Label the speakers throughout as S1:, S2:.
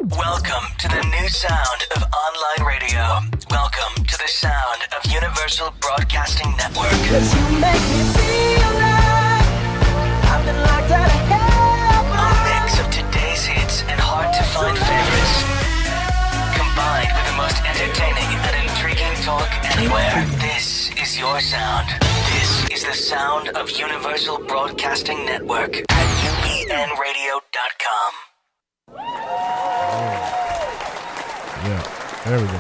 S1: Welcome to the new sound of online radio. Welcome to the sound of Universal Broadcasting Network. 'Cause you make me feel like I've been locked out of hell. A mix of today's hits and hard-to-find favorites, combined with the most entertaining and intriguing talk anywhere. This is your sound. This is the sound of Universal Broadcasting Network at UBNradio.com.
S2: Yeah, there we go.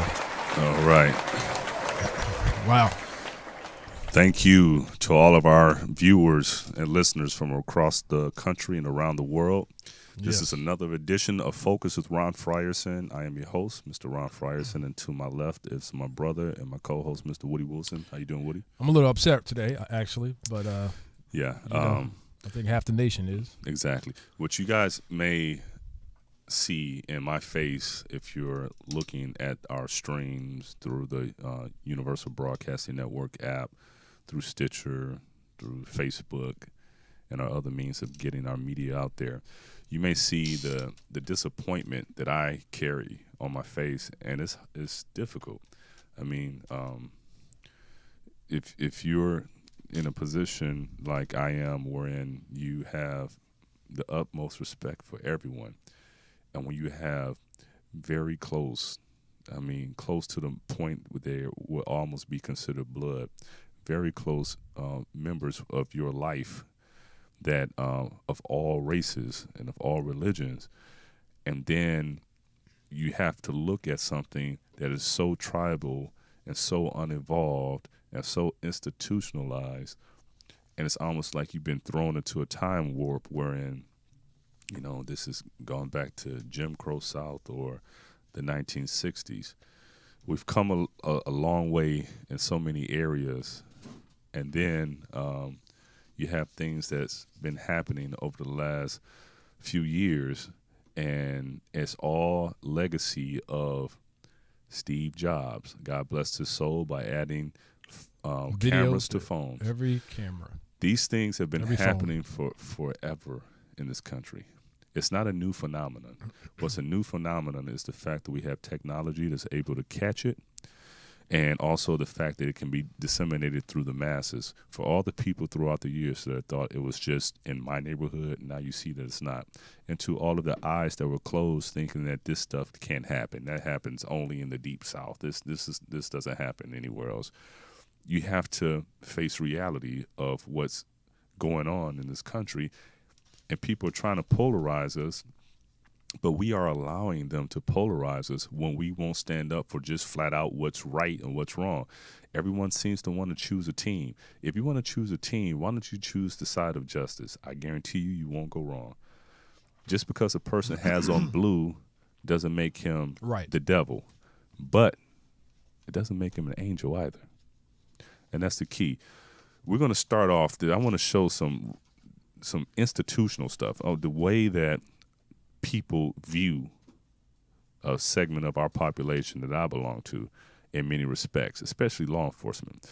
S3: All right.
S2: Wow.
S3: Thank you to all of our viewers and listeners from across the country and around the world. This is another edition of Focus with Ron Frierson. I am your host, Mr. Ron Frierson, and to my left is my brother and my co-host, Mr. Woody Wilson. How you doing, Woody?
S2: I'm a little upset today, actually, but
S3: yeah,
S2: I think half the nation is.
S3: Exactly. What you guys may see in my face if you're looking at our streams through the Universal Broadcasting Network app, through Stitcher, through Facebook, and our other means of getting our media out there, you may see the disappointment that I carry on my face, and it's difficult. I mean, if you're in a position like I am, wherein you have the utmost respect for everyone, and when you have very close, close to the point where they will almost be considered blood, very close members of your life that of all races and of all religions, and then you have to look at something that is so tribal and so unevolved and so institutionalized, and it's almost like you've been thrown into a time warp wherein, you know, this is going back to Jim Crow South or the 1960s. We've come a long way in so many areas, and then you have things that's been happening over the last few years, and it's all legacy of Steve Jobs. God bless his soul, by adding cameras to phones.
S2: Every camera.
S3: These things have been happening for forever in this country. It's not a new phenomenon. What's a new phenomenon is the fact that we have technology that's able to catch it, and also the fact that it can be disseminated through the masses. For all the people throughout the years that thought it was just in my neighborhood, now you see that it's not. And to all of the eyes that were closed thinking that this stuff can't happen. That happens only in the Deep South. This doesn't happen anywhere else. You have to face reality of what's going on in this country, and people are trying to polarize us, but we are allowing them to polarize us when we won't stand up for just flat out what's right and what's wrong. Everyone seems to want to choose a team. If you want to choose a team, why don't you choose the side of justice? I guarantee you won't go wrong. Just because a person has on blue doesn't make him the devil, but it doesn't make him an angel either. And that's the key. We're going to start off. I want to show some institutional stuff, the way that people view a segment of our population that I belong to in many respects, especially law enforcement.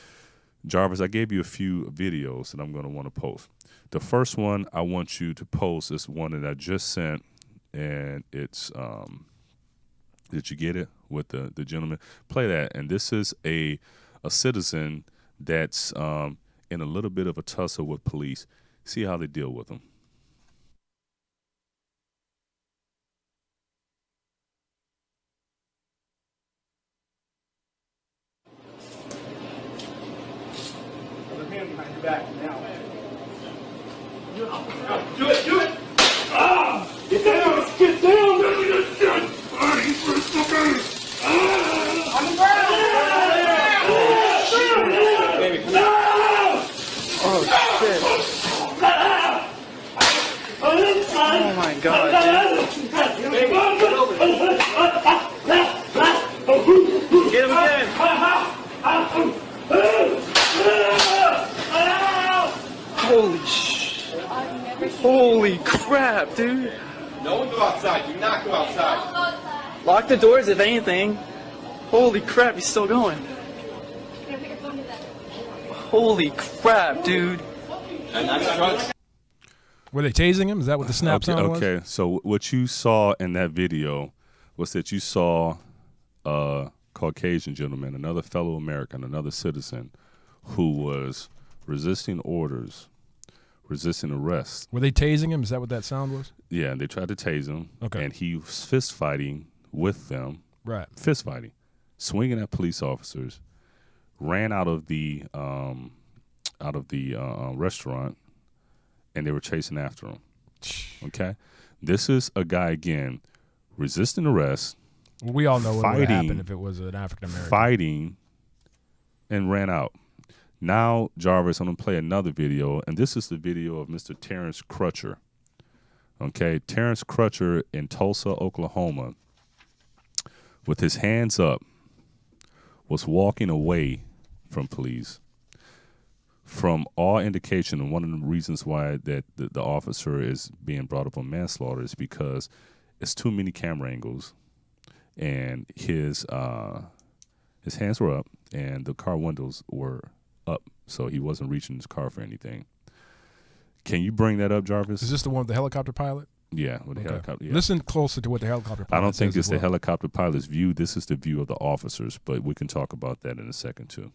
S3: Jarvis, I gave you a few videos that I'm going to want to post. The first one I want you to post is one that I just sent, and it's did you get it with the gentleman? Play that. And this is a citizen that's in a little bit of a tussle with police. See how they deal with them.
S4: Behind your back now. Do it! Ah! Get down! Get down! On the ground! Baby, come on. Oh, shit. Oh, my God, dude. Baby, get over here. Get him again. Holy shit. Holy crap, dude.
S5: No one go outside. Do not go outside.
S4: Lock the doors if anything. Holy crap, he's still going. Holy crap, dude.
S5: And that's drugs.
S2: Were they tasing him? Is that what the snap sound was?
S3: Okay, so what you saw in that video was that you saw a Caucasian gentleman, another fellow American, another citizen, who was resisting orders, resisting arrest.
S2: Were they tasing him? Is that what that sound was?
S3: Yeah, and they tried to tase him.
S2: Okay.
S3: And he was fist fighting with them.
S2: Right.
S3: Fist fighting, swinging at police officers, ran out of the restaurant, and they were chasing after him. Okay? This is a guy, again, resisting arrest.
S2: Well, we all know what would happen if it was an African-American.
S3: Fighting, and ran out. Now, Jarvis, I'm going to play another video, and this is the video of Mr. Terrance Crutcher. Okay? Terrance Crutcher in Tulsa, Oklahoma, with his hands up, was walking away from police. From all indication, and one of the reasons why that the officer is being brought up on manslaughter is because it's too many camera angles, and his hands were up, and the car windows were up, so he wasn't reaching his car for anything. Can you bring that up, Jarvis?
S2: Is this the one with the helicopter pilot?
S3: Yeah, with the helicopter. Yeah.
S2: Listen closer to what the helicopter pilot
S3: I don't think
S2: says
S3: it's
S2: as well.
S3: the helicopter pilot's view. This is the view of the officers, but we can talk about that in a second, too.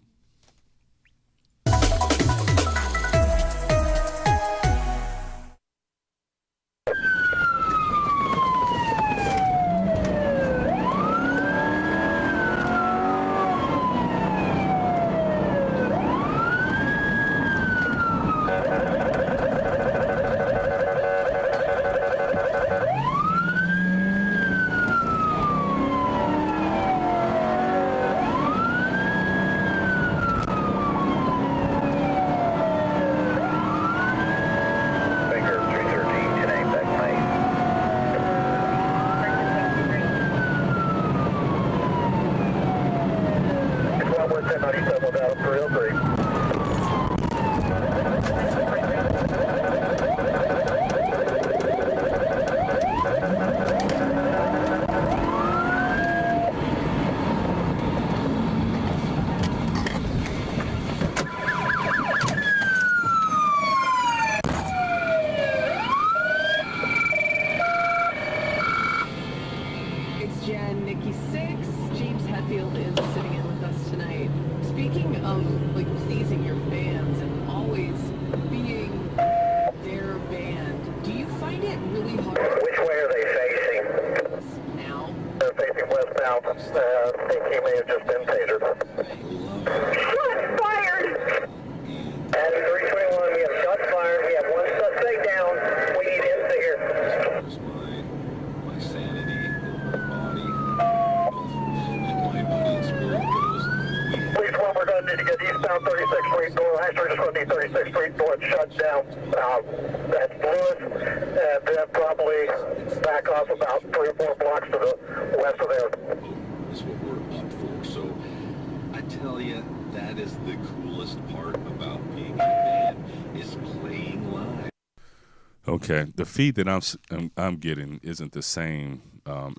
S3: Okay, the feed that I'm getting isn't the same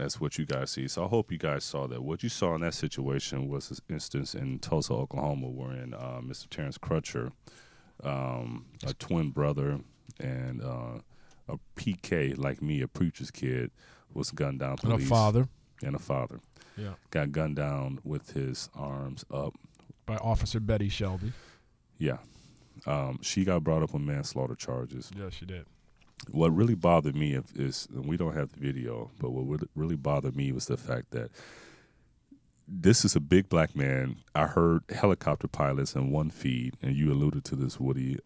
S3: as what you guys see. So I hope you guys saw that. What you saw in that situation was an instance in Tulsa, Oklahoma, wherein Mr. Terrance Crutcher, a twin brother and a PK like me, a preacher's kid, was gunned down. Police,
S2: and a father.
S3: Yeah, got gunned down with his arms up
S2: by Officer Betty Shelby.
S3: Yeah, she got brought up on manslaughter charges.
S2: Yeah, she did.
S3: What really bothered me is, and we don't have the video, but what really bothered me was the fact that this is a big black man. I heard helicopter pilots in one feed, and you alluded to this, Woody,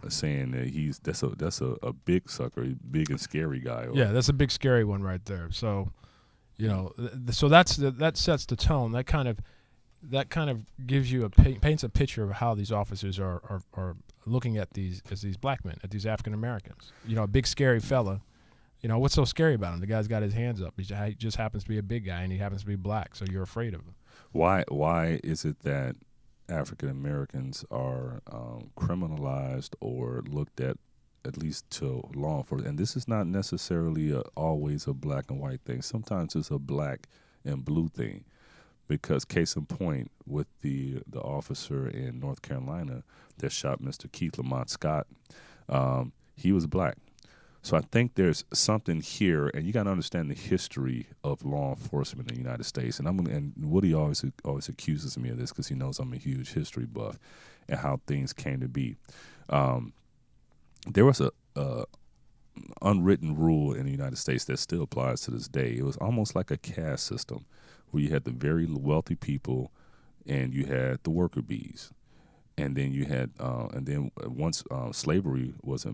S3: saying that that's a big sucker, big and scary guy.
S2: Yeah, that's a big scary one right there. So, you know, that sets the tone. That kind of gives you paints a picture of how these officers are looking at these black men, at these African Americans. You know, a big scary fella. You know, what's so scary about him? The guy's got his hands up. He just happens to be a big guy, and he happens to be black, so you're afraid of him.
S3: Why is it that African Americans are criminalized or looked at least to law enforcement? And this is not necessarily always a black and white thing. Sometimes it's a black and blue thing. Because case in point, with the officer in North Carolina that shot Mr. Keith Lamont Scott, he was black. So I think there's something here, and you got to understand the history of law enforcement in the United States. And Woody always accuses me of this because he knows I'm a huge history buff and how things came to be. There was a unwritten rule in the United States that still applies to this day. It was almost like a caste system where you had the very wealthy people and you had the worker bees. And then you had, and then once slavery was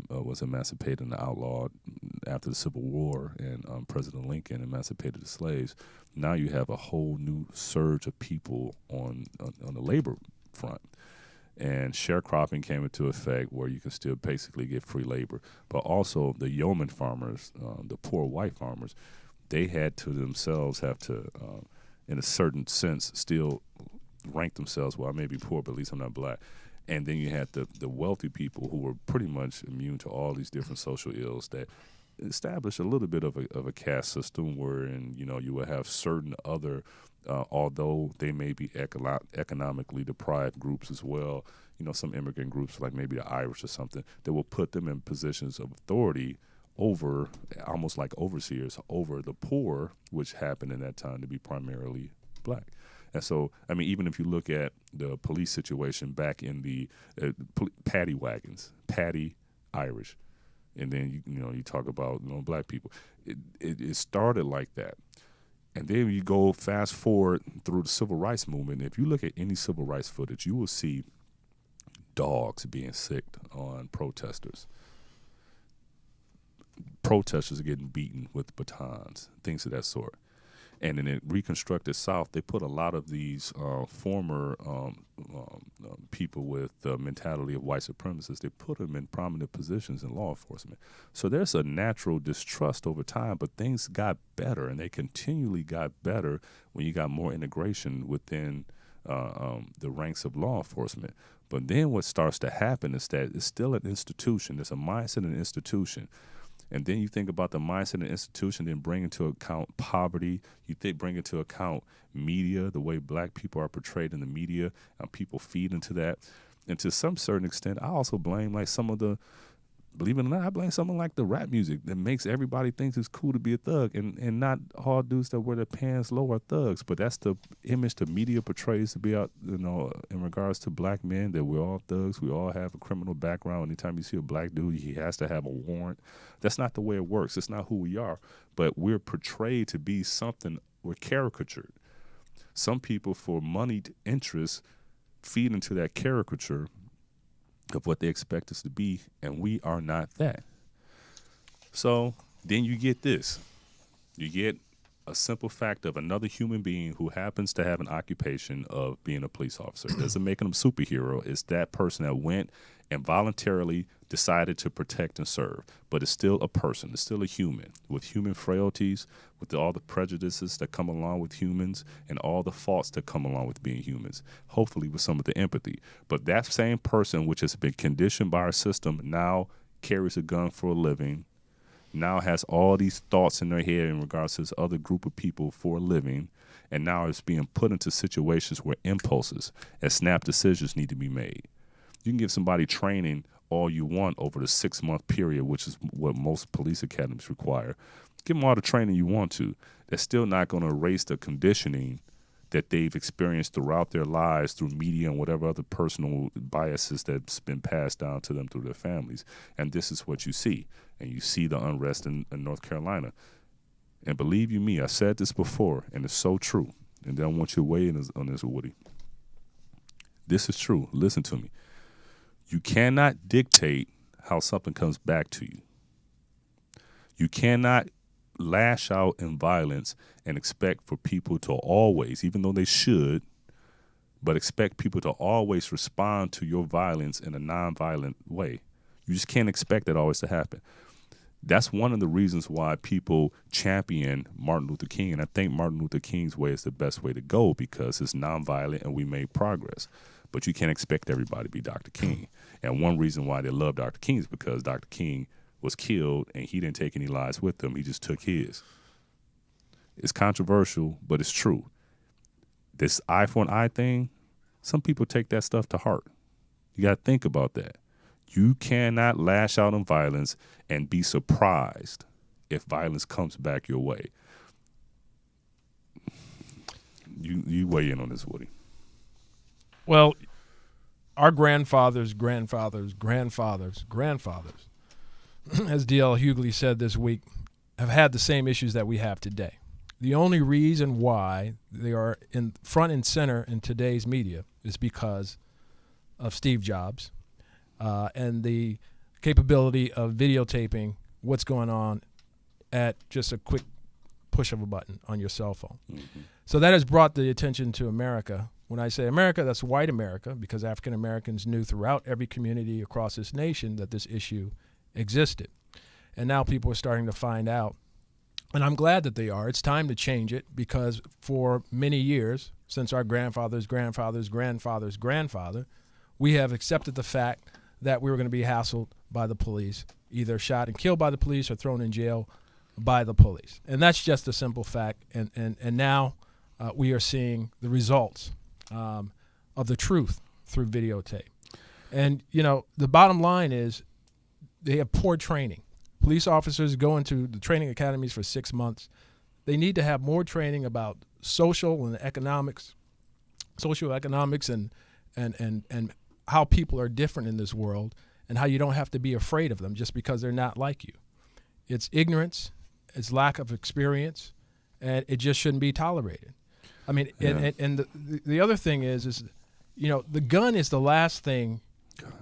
S3: emancipated and outlawed after the Civil War, and President Lincoln emancipated the slaves, now you have a whole new surge of people on the labor front. And sharecropping came into effect, where you can still basically get free labor, but also the yeoman farmers, the poor white farmers, they had to themselves have to, in a certain sense, still rank themselves, well, I may be poor, but at least I'm not black. And then you had the wealthy people who were pretty much immune to all these different social ills that established a little bit of a caste system wherein, you would have certain other, although they may be economically deprived groups as well, some immigrant groups like maybe the Irish or something, that will put them in positions of authority over, almost like overseers, over the poor, which happened in that time to be primarily black. And so, I mean, even if you look at the police situation back in the paddy wagons, paddy Irish, and then you talk about black people, it started like that. And then you go fast forward through the civil rights movement. If you look at any civil rights footage, you will see dogs being sicked on protesters. Protesters are getting beaten with batons, things of that sort. And in the Reconstructed South, they put a lot of these former people with the mentality of white supremacists, they put them in prominent positions in law enforcement. So there's a natural distrust over time, but things got better, and they continually got better when you got more integration within the ranks of law enforcement. But then what starts to happen is that it's still an institution. There's a mindset in an institution. And then you think about the mindset of the institution, then bring into account poverty. You bring into account media, the way black people are portrayed in the media, and people feed into that. And to some certain extent, I also blame like some of the, believe it or not, I blame something like the rap music that makes everybody think it's cool to be a thug, and not all dudes that wear their pants low are thugs. But that's the image the media portrays to be out, in regards to black men, that we're all thugs. We all have a criminal background. Anytime you see a black dude, he has to have a warrant. That's not the way it works. It's not who we are. But we're portrayed to be something, we're caricatured. Some people, for moneyed interests, feed into that caricature of what they expect us to be, and we are not that. So then you get this. You get a simple fact of another human being who happens to have an occupation of being a police officer. It doesn't make them a superhero. It's that person that went and voluntarily decided to protect and serve. But it's still a person. It's still a human with human frailties, with all the prejudices that come along with humans, and all the faults that come along with being humans, hopefully with some of the empathy. But that same person, which has been conditioned by our system, now carries a gun for a living, now has all these thoughts in their head in regards to this other group of people for a living, and now it's being put into situations where impulses and snap decisions need to be made. You can give somebody training all you want over the 6-month period, which is what most police academies require. Give them all the training you want to. That's still not going to erase the conditioning that they've experienced throughout their lives through media and whatever other personal biases that's been passed down to them through their families. And this is what you see. And you see the unrest in North Carolina. And believe you me, I said this before, and it's so true. And then I want you to weigh in on this, Woody. This is true. Listen to me. You cannot dictate how something comes back to you. You cannot lash out in violence and expect for people to always, even though they should, but expect people to always respond to your violence in a nonviolent way. You just can't expect that always to happen. That's one of the reasons why people champion Martin Luther King, and I think Martin Luther King's way is the best way to go because it's nonviolent and we made progress. But you can't expect everybody to be Dr. King. And one reason why they love Dr. King is because Dr. King was killed and he didn't take any lives with him. He just took his. It's controversial, but it's true. This eye for an eye thing, some people take that stuff to heart. You got to think about that. You cannot lash out on violence and be surprised if violence comes back your way. You weigh in on this, Woody.
S2: Well, our grandfathers, as D.L. Hughley said this week, have had the same issues that we have today. The only reason why they are in front and center in today's media is because of Steve Jobs and the capability of videotaping what's going on at just a quick push of a button on your cell phone. Mm-hmm. So that has brought the attention to America. When I say America, that's white America, because African Americans knew throughout every community across this nation that this issue existed. And now people are starting to find out. And I'm glad that they are. It's time to change it, because for many years, since our grandfather's grandfather, we have accepted the fact that we were going to be hassled by the police, either shot and killed by the police or thrown in jail by the police. And that's just a simple fact. And now we are seeing the results of the truth through videotape. And, you know, the bottom line is they have poor training. Police officers go into the training academies for 6 months. They need to have more training about socioeconomics and how people are different in this world, and how you don't have to be afraid of them just because they're not like you. It's ignorance, it's lack of experience, and it just shouldn't be tolerated. I mean, yeah. and the other thing is, you know, the gun is the last thing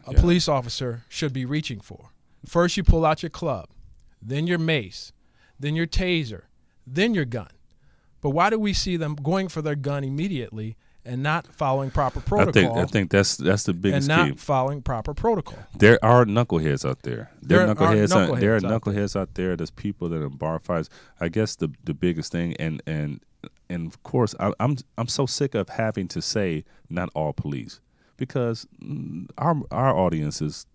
S2: a police officer should be reaching for. First, you pull out your club, then your mace, then your taser, then your gun. But why do we see them going for their gun immediately and not following proper protocol?
S3: I think that's the biggest key.
S2: And not following proper protocol.
S3: There are knuckleheads out there. There are knuckleheads out there. There's people that are in bar fights. I guess the biggest thing, and of course, I'm so sick of having to say not all police, because our audience is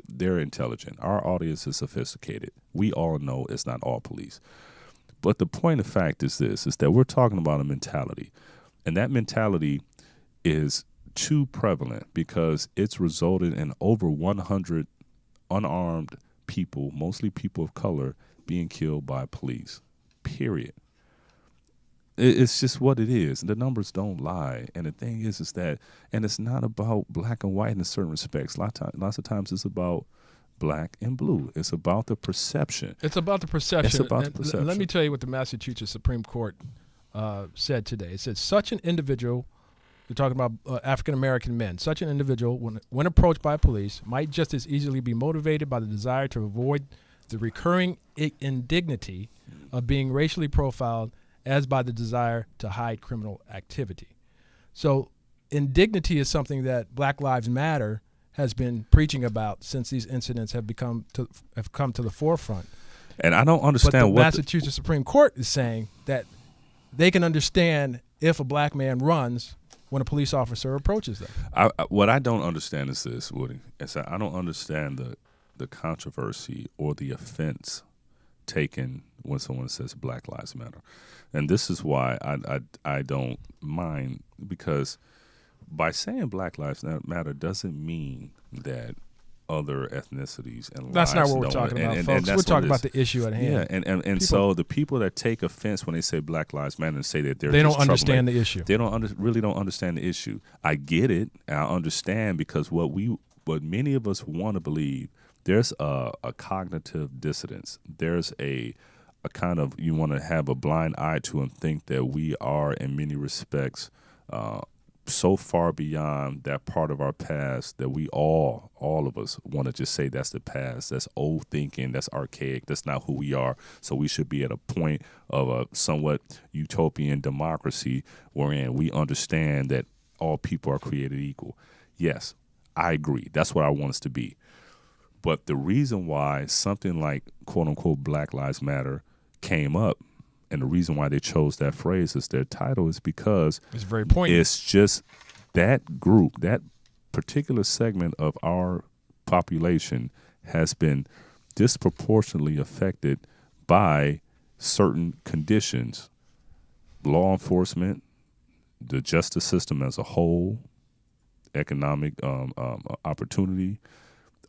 S3: they're intelligent. Our audience is sophisticated. We all know it's not all police. But the point of fact is this, is that we're talking about a mentality. And that mentality is too prevalent, because it's resulted in over 100 unarmed people, mostly people of color, being killed by police, period. It's just what it is. The numbers don't lie. And the thing is that, and it's not about black and white in certain respects. Lots of times it's about black and blue. It's about the perception.
S2: It's about the perception. Let me tell you what the Massachusetts Supreme Court said today. It said, such an individual, we're talking about African-American men, such an individual, when approached by police, might just as easily be motivated by the desire to avoid the recurring indignity of being racially profiled as by the desire to hide criminal activity. So indignity is something that Black Lives Matter has been preaching about since these incidents have come to the forefront.
S3: And I don't understand
S2: what the Massachusetts Supreme Court is saying, that they can understand if a black man runs when a police officer approaches them.
S3: What I don't understand is this, Woody. I don't understand the controversy or the offense taken when someone says Black Lives Matter. And this is why I don't mind, because by saying Black Lives Matter doesn't mean that other ethnicities and
S2: that's not what we're talking about, folks. We're talking about the issue at hand.
S3: Yeah, and so the people that take offense when they say Black Lives Matter and say that they
S2: don't understand the issue.
S3: They really don't understand the issue. I get it. I understand, because what many of us want to believe, there's a cognitive dissonance. There's a kind of, you want to have a blind eye to and think that we are in many respects so far beyond that part of our past that we all of us want to just say that's the past, that's old thinking, that's archaic, that's not who we are. So we should be at a point of a somewhat utopian democracy wherein we understand that all people are created equal. Yes, I agree. That's what I want us to be. But the reason why something like, quote unquote, Black Lives Matter came up, and the reason why they chose that phrase as their title, is because
S2: it's very poignant.
S3: It's just that group, that particular segment of our population has been disproportionately affected by certain conditions. Law enforcement, the justice system as a whole, economic opportunity,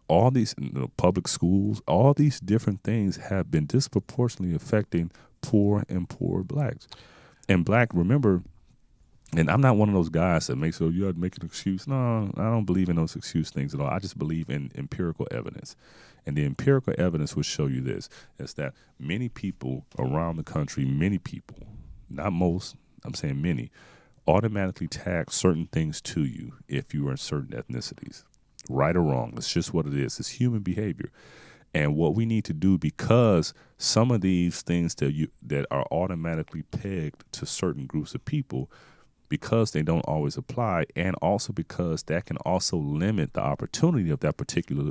S3: all these public schools, all these different things have been disproportionately affecting poor and poor blacks. And black, remember, and I'm not one of those guys that makes, you have to make an excuse. No, I don't believe in those excuse things at all. I just believe in empirical evidence. And the empirical evidence will show you this, is that many people around the country, many people, not most, I'm saying many, automatically tag certain things to you if you are in certain ethnicities. Right or wrong, it's just what it is. It's human behavior. And what we need to do, because some of these things that are automatically pegged to certain groups of people, because they don't always apply, and also because that can also limit the opportunity of that particular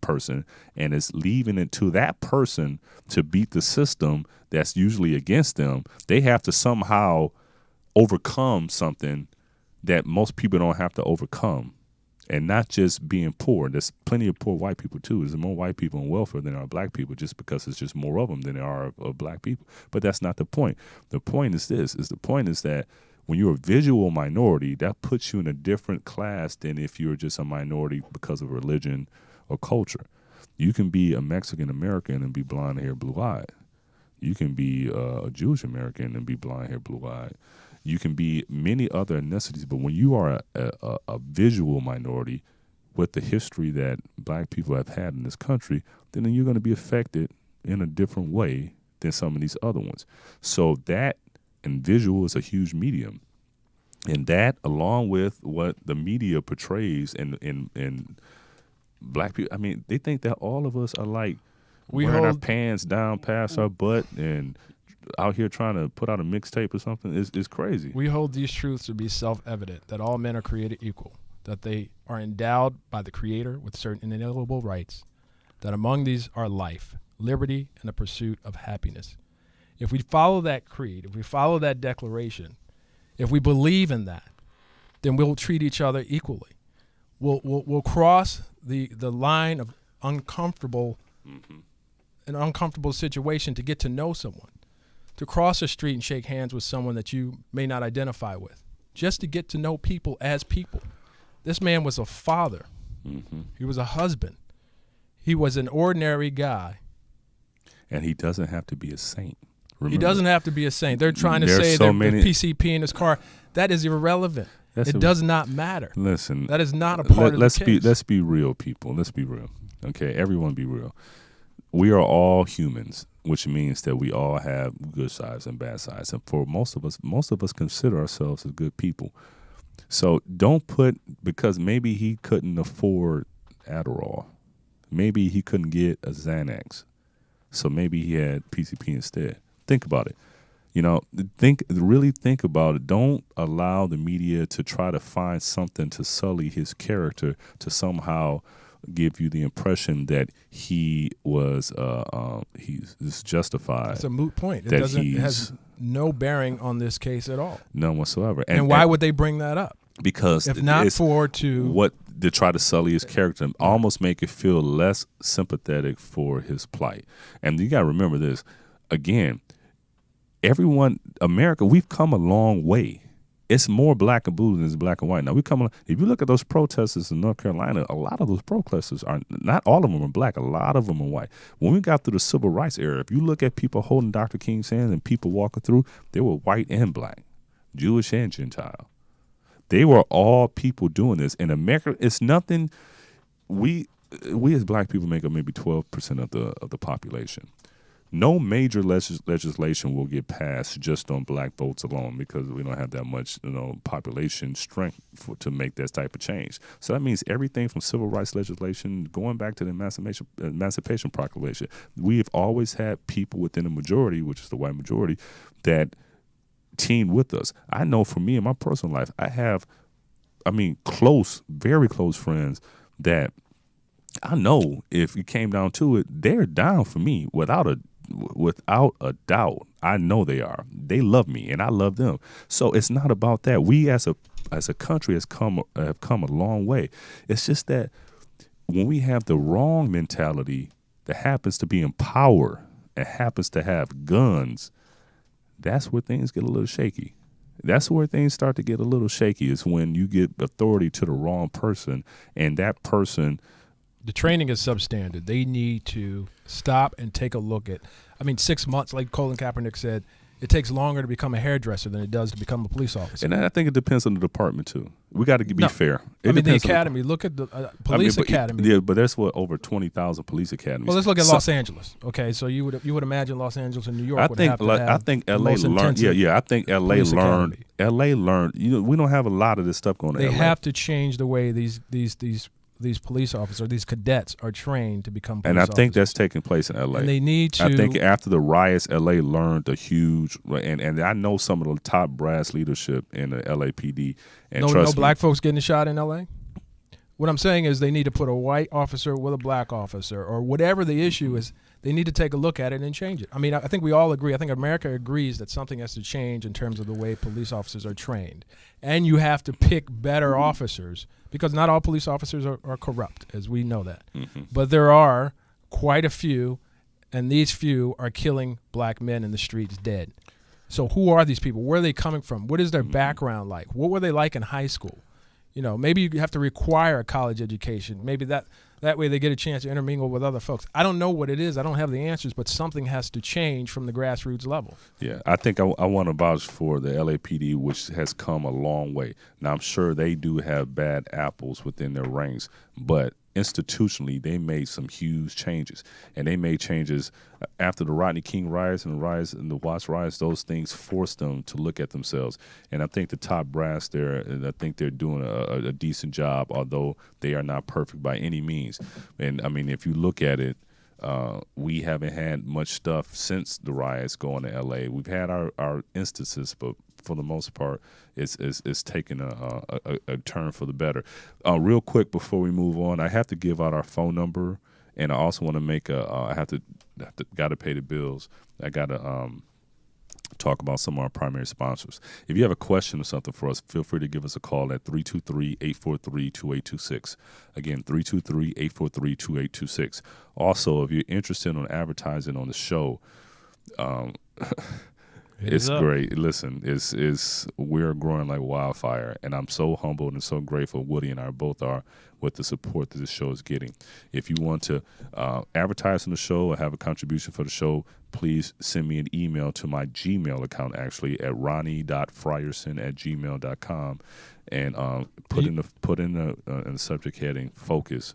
S3: person, and is leaving it to that person to beat the system that's usually against them. They have to somehow overcome something that most people don't have to overcome. And not just being poor. There's plenty of poor white people, too. There's more white people on welfare than there are black people, just because it's just more of them than there are of black people. But that's not the point. The point is this, that when you're a visual minority, that puts you in a different class than if you're just a minority because of religion or culture. You can be a Mexican American and be blonde hair, blue eyed. You can be a Jewish American and be blonde hair, blue eyed. You can be many other ethnicities, but when you are a visual minority with the history that black people have had in this country, then you're going to be affected in a different way than some of these other ones. So that, and visual is a huge medium. And that, along with what the media portrays in black people, I mean, they think that all of us are like wearing our pants down past our butt and out here trying to put out a mixtape or something. Is crazy.
S2: We hold these truths to be self-evident, that all men are created equal, that they are endowed by the Creator with certain inalienable rights, that among these are life, liberty, and the pursuit of happiness. If we follow that creed, if we follow that declaration, if we believe in that, then we'll treat each other equally. We'll cross the line of uncomfortable, an uncomfortable situation to get to know someone. To cross the street and shake hands with someone that you may not identify with, just to get to know people as people. This man was a father. He was a husband. He was an ordinary guy.
S3: And he doesn't have to be a saint. Remember,
S2: he doesn't have to be a saint. They're trying to say there's PCP in his car. That is irrelevant. It does not matter.
S3: Listen.
S2: That is not a part of the case.
S3: Let's be real, people. Let's be real. Okay, everyone be real. We are all humans, which means that we all have good sides and bad sides. And for most of us consider ourselves as good people. So don't because maybe he couldn't afford Adderall. Maybe he couldn't get a Xanax. So maybe he had PCP instead. Think about it. Really think about it. Don't allow the media to try to find something to sully his character to somehow give you the impression that he was he's justified.
S2: It's a moot point. It has no bearing on this case at all.
S3: None whatsoever.
S2: And why would they bring that up?
S3: Because
S2: if not
S3: to try to sully his character and almost make it feel less sympathetic for his plight. And you gotta remember this, again, America, we've come a long way. It's more black and blue than it's black and white. Now, if you look at those protesters in North Carolina, a lot of those protesters are, not all of them are black, a lot of them are white. When we got through the civil rights era, if you look at people holding Dr. King's hand and people walking through, they were white and black, Jewish and Gentile. They were all people doing this. In America, it's nothing, we as black people make up maybe 12% of the population. No major legislation will get passed just on black votes alone because we don't have that much, population strength to make that type of change. So that means everything from civil rights legislation, going back to the Emancipation Proclamation, we have always had people within the majority, which is the white majority, that teamed with us. I know for me in my personal life, I have, very close friends that I know if it came down to it, they're down for me without a doubt. I know they are. They love me and I love them. So it's not about that. We as a country have come a long way. It's just that when we have the wrong mentality that happens to be in power and happens to have guns, that's where things get a little shaky. That's where things start to get a little shaky, is when you get authority to the wrong person and that person
S2: The training is substandard. They need to stop and take a look at. 6 months, like Colin Kaepernick said, it takes longer to become a hairdresser than it does to become a police officer.
S3: And I think it depends on the department too. We got to be fair.
S2: The academy. Look at the police academy.
S3: Yeah, but there's over 20,000 police academies.
S2: Well, let's look at Los Angeles. Okay, so you would imagine Los Angeles and New York.
S3: I think LA learned. Yeah. I think LA learned. LA learned. We don't have a lot of this stuff going on.
S2: They have to change the way these police officers, these cadets, are trained to become police officers.
S3: And I think that's taking place in LA.
S2: And they need to.
S3: I think after the riots, LA learned a huge, and I know some of the top brass leadership in the LAPD. And
S2: no black folks getting shot in LA? What I'm saying is they need to put a white officer with a black officer, or whatever the issue is. They need to take a look at it and change it. I think we all agree. I think America agrees that something has to change in terms of the way police officers are trained. And you have to pick better officers, because not all police officers are corrupt, as we know that. Mm-hmm. But there are quite a few, and these few are killing black men in the streets dead. So who are these people? Where are they coming from? What is their background like? What were they like in high school? Maybe you have to require a college education. Maybe that way they get a chance to intermingle with other folks. I don't know what it is. I don't have the answers, but something has to change from the grassroots level. Yeah,
S3: I think I want to vouch for the LAPD, which has come a long way. Now, I'm sure they do have bad apples within their ranks, but institutionally, they made some huge changes, and they made changes after the Rodney King riots and the Watts riots. Those things forced them to look at themselves, and I think the top brass there, and I think they're doing a decent job, although they are not perfect by any means. And if you look at it, we haven't had much stuff since the riots going to LA. We've had our instances, but for the most part, it's taken a turn for the better. Real quick before we move on, I have to give out our phone number, and I also want to make got to pay the bills. I got to talk about some of our primary sponsors. If you have a question or something for us, feel free to give us a call at 323-843-2826. Again, 323-843-2826. Also, if you're interested in advertising on the show, it's great. Listen, we're growing like wildfire, and I'm so humbled and so grateful. Woody and I both are with the support that this show is getting. If you want to advertise on the show or have a contribution for the show, please send me an email to my Gmail account, actually, at ronnie.frierson@gmail.com, and put in the subject heading "Focus,"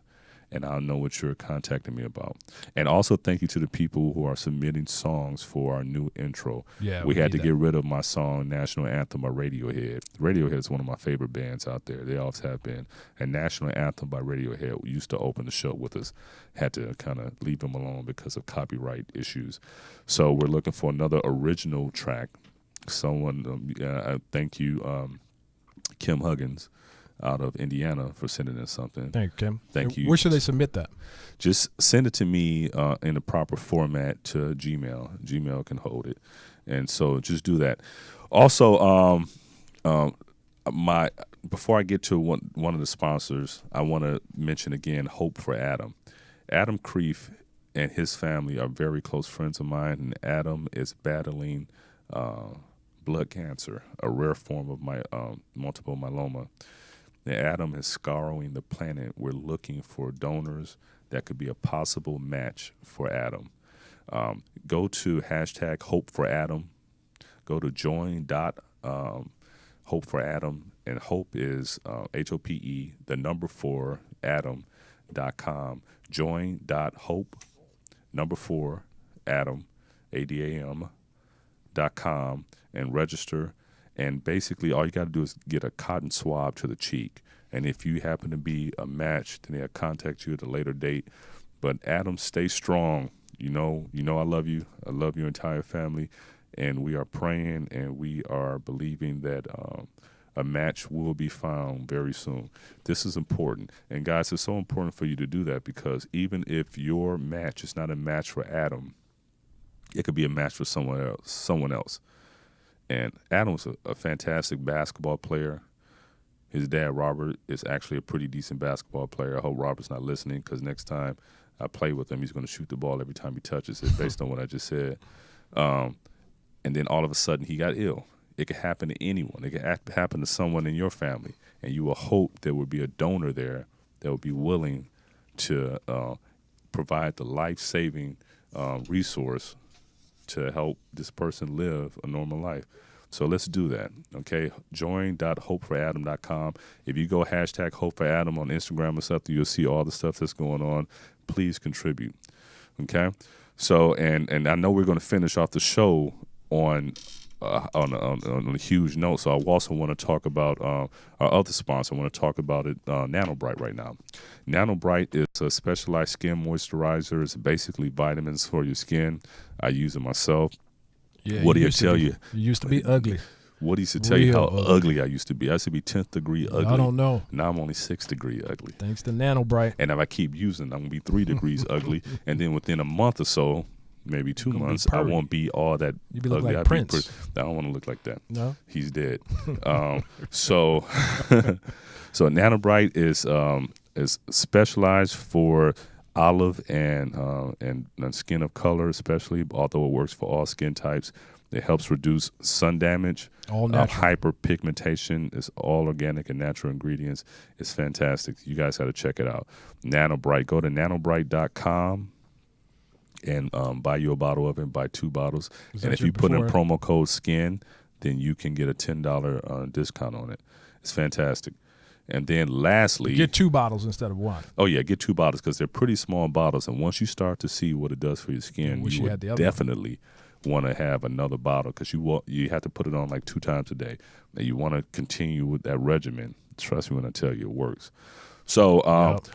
S3: and I'll know what you're contacting me about. And also thank you to the people who are submitting songs for our new intro. Yeah, we had to get rid of my song National Anthem by Radiohead. Radiohead is one of my favorite bands out there. They always have been. And National Anthem by Radiohead used to open the show with us. Had to kind of leave them alone because of copyright issues. So we're looking for another original track. Someone, thank you, Kim Huggins out of Indiana for sending us something.
S2: Thank you, Kim.
S3: Thank you.
S2: Where should they submit that?
S3: Just send it to me in the proper format to Gmail. Gmail can hold it. And so just do that. Also, before I get to one of the sponsors, I want to mention again Hope for Adam. Adam Kreef and his family are very close friends of mine, and Adam is battling blood cancer, a rare form of multiple myeloma. Adam is scouring the planet. We're looking for donors that could be a possible match for Adam. Go to hashtag Hope for Adam. Go to join.Hope for Adam, and Hope is HOPE, the number 4 Adam.com. Join.Hope, number 4 Adam, ADAM.com, and register. And basically, all you got to do is get a cotton swab to the cheek. And if you happen to be a match, then they'll contact you at a later date. But Adam, stay strong. You know I love you. I love your entire family. And we are praying and we are believing that a match will be found very soon. This is important. And guys, it's so important for you to do that, because even if your match is not a match for Adam, it could be a match for someone else. And Adam's a fantastic basketball player. His dad, Robert, is actually a pretty decent basketball player. I hope Robert's not listening, because next time I play with him, he's going to shoot the ball every time he touches it, based on what I just said. And then all of a sudden he got ill. It could happen to anyone. It could happen to someone in your family. And you will hope there would be a donor there that would be willing to provide the life-saving resource to help this person live a normal life. So let's do that, okay? Join.hopeforadam.com. If you go hashtag HopeForAdam on Instagram or something, you'll see all the stuff that's going on. Please contribute, okay? So, and I know we're going to finish off the show on a huge note. So I also want to talk about our other sponsor. I want to talk about it, NanoBright right now. NanoBright is a specialized skin moisturizer. It's basically vitamins for your skin. I use it myself.
S2: Yeah,
S3: what do you tell you?
S2: You used to be ugly.
S3: What used to tell you how ugly I used to be? I used to be 10th degree ugly.
S2: I don't know.
S3: Now I'm only 6th degree ugly.
S2: Thanks to NanoBright.
S3: And if I keep using it, I'm going to be 3 degrees ugly. And then within a month or so, maybe 2 months, I won't be all that
S2: you be
S3: ugly.
S2: Like Prince.
S3: I don't want to look like that.
S2: No?
S3: He's dead. So NanoBright is specialized for olive and skin of color especially, although it works for all skin types. It helps reduce sun damage,
S2: all natural.
S3: Hyperpigmentation. It's all organic and natural ingredients. It's fantastic. You guys got to check it out. NanoBright. Go nanobright.com and buy you a bottle of it, buy 2 bottles. And if you put in promo code SKIN, then you can get a $10 discount on it. It's fantastic. And then lastly,
S2: get 2 bottles instead of 1.
S3: Oh yeah, get 2 bottles because they're pretty small bottles. And once you start to see what it does for your skin, you would definitely want to have another bottle because you have to put it on like 2 times a day. And you want to continue with that regimen. Trust me when I tell you it works. So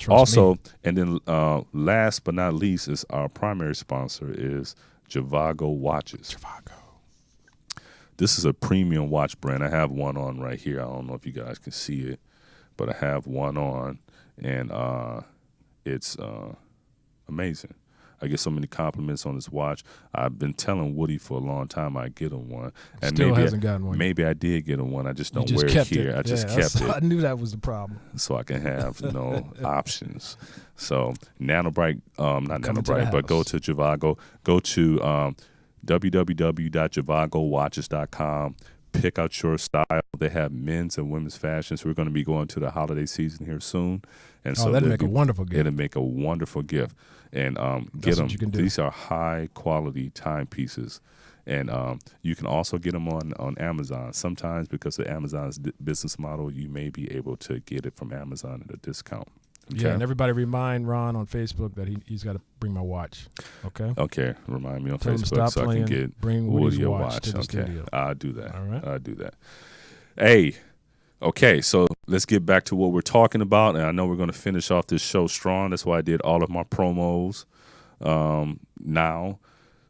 S3: also, and then last but not least is our primary sponsor is Jivago Watches.
S2: Jivago.
S3: This is a premium watch brand. I have one on right here. I don't know if you guys can see it, but I have one on, and it's amazing. I get so many compliments on this watch. I've been telling Woody for a long time I'd get him one. And
S2: still hasn't gotten one.
S3: Maybe I did get him one. I just don't wear it here. I just kept it.
S2: I knew that was the problem.
S3: So I can have, options. So NanoBright, not NanoBright, but go to Jivago. Go to www.jivagowatches.com. Pick out your style. They have men's and women's fashion. So we're going to be going to the holiday season here soon. And so
S2: that'd make a wonderful gift.
S3: It'll make a wonderful gift. And get them. These are high quality timepieces. And you can also get them on Amazon. Sometimes because of Amazon's business model, you may be able to get it from Amazon at a discount. Okay?
S2: Yeah, and everybody remind Ron on Facebook that he's got to bring my watch. Okay?
S3: Okay, remind me on
S2: Tell
S3: Facebook so I can get Woody a watch.
S2: To the studio.
S3: I'll do that.
S2: All right.
S3: I'll do that. Hey, okay, so let's get back to what we're talking about. And I know we're going to finish off this show strong. That's why I did all of my promos now.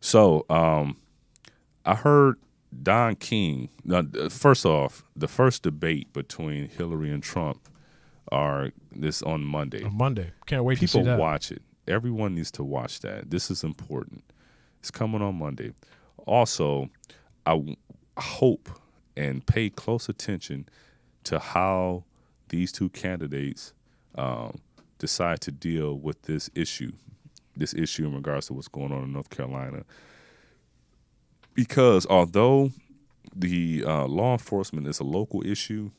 S3: So I heard Don King. Now, first off, the first debate between Hillary and Trump are this on Monday.
S2: On Monday. Can't wait to see that.
S3: People watch it. Everyone needs to watch that. This is important. It's coming on Monday. Also, I hope and pay close attention to how these 2 candidates decide to deal with this issue in regards to what's going on in North Carolina. Because although the law enforcement is a local issue,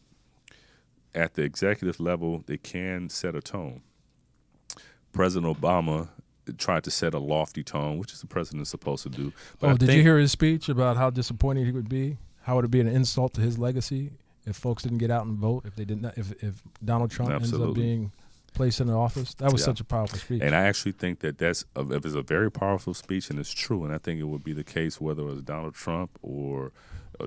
S3: at the executive level, they can set a tone. President Obama tried to set a lofty tone, which is the president supposed to do. But
S2: did you hear his speech about how disappointed he would be? How would it be an insult to his legacy if folks didn't get out and vote? If they did not, if Donald Trump ends up being placed in the office? That was such a powerful speech.
S3: And I actually think that it's a very powerful speech, and it's true. And I think it would be the case whether it was Donald Trump or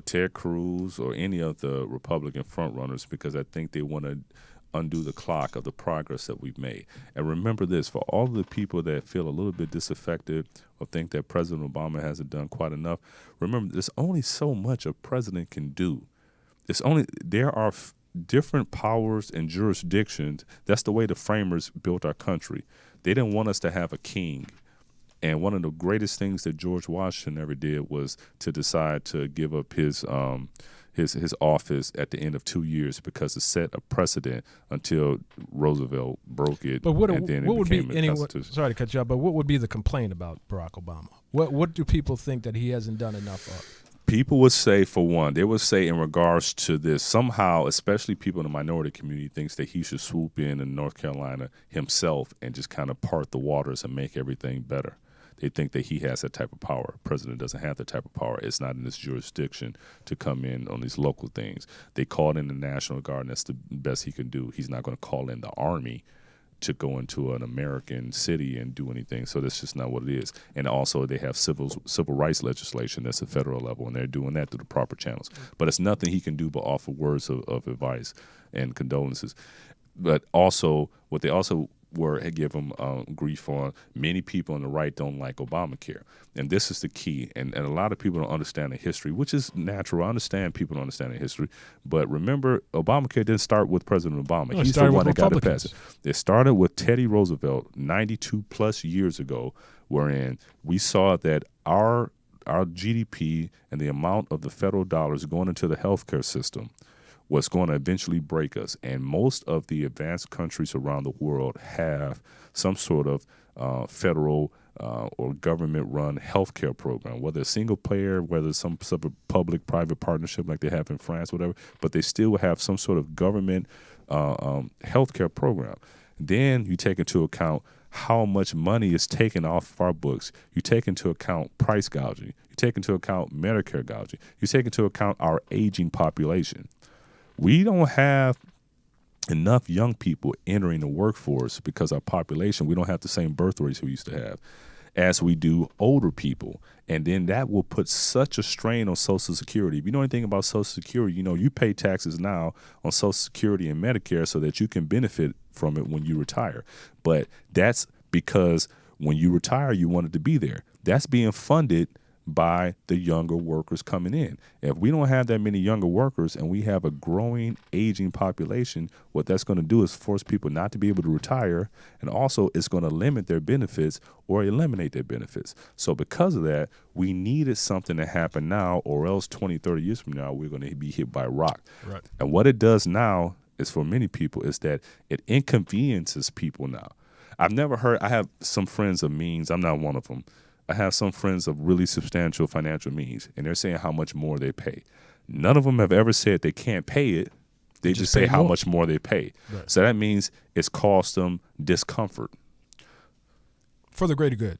S3: Ted Cruz or any of the Republican frontrunners, because I think they want to undo the clock of the progress that we've made. And remember this, for all of the people that feel a little bit disaffected or think that President Obama hasn't done quite enough, remember there's only so much a president can do. There are different powers and jurisdictions. That's the way the framers built our country. They didn't want us to have a king. And one of the greatest things that George Washington ever did was to decide to give up his office at the end of 2 years, because it set a precedent until Roosevelt broke it.
S2: But what would be
S3: sorry
S2: to cut you off, but what would be the complaint about Barack Obama? What do people think that he hasn't done enough of?
S3: People would say, for one, they would say in regards to this, somehow, especially people in the minority community, thinks that he should swoop in North Carolina himself and just kind of part the waters and make everything better. They think that he has that type of power. The president doesn't have that type of power. It's not in his jurisdiction to come in on these local things. They called in the National Guard, and that's the best he can do. He's not going to call in the Army to go into an American city and do anything. So that's just not what it is. And also they have civil rights legislation that's at federal level, and they're doing that through the proper channels. But it's nothing he can do but offer words of advice and condolences. But also, what they also give him grief on, many people on the right don't like Obamacare. And this is the key. And a lot of people don't understand the history, which is natural. I understand people don't understand the history. But remember, Obamacare didn't start with President Obama.
S2: No,
S3: He's the one that got it passed. It started with Teddy Roosevelt 92 plus years ago, wherein we saw that our GDP and the amount of the federal dollars going into the healthcare system was going to eventually break us. And most of the advanced countries around the world have some sort of federal or government-run healthcare program, whether it's single payer, whether it's some sort of public-private partnership like they have in France, whatever, but they still have some sort of government healthcare program. Then you take into account how much money is taken off of our books. You take into account price gouging. You take into account Medicare gouging. You take into account our aging population. We don't have enough young people entering the workforce because our population, we don't have the same birth rates we used to have as we do older people. And then that will put such a strain on Social Security. If you know anything about Social Security, you know you pay taxes now on Social Security and Medicare so that you can benefit from it when you retire. But that's because when you retire, you wanted to be there. That's being funded by the younger workers coming in. If we don't have that many younger workers and we have a growing, aging population, what that's going to do is force people not to be able to retire, and also it's going to limit their benefits or eliminate their benefits. So because of that, we needed something to happen now, or else 20, 30 years from now, we're going to be hit by a rock.
S2: Right.
S3: And what it does now is, for many people, is that it inconveniences people now. I've never heard, I have some friends of means, I'm not one of them. I have some friends of really substantial financial means, and they're saying how much more they pay. None of them have ever said they can't pay it. They just say how much more they pay. Right. So that means it's cost them discomfort.
S2: For the greater good.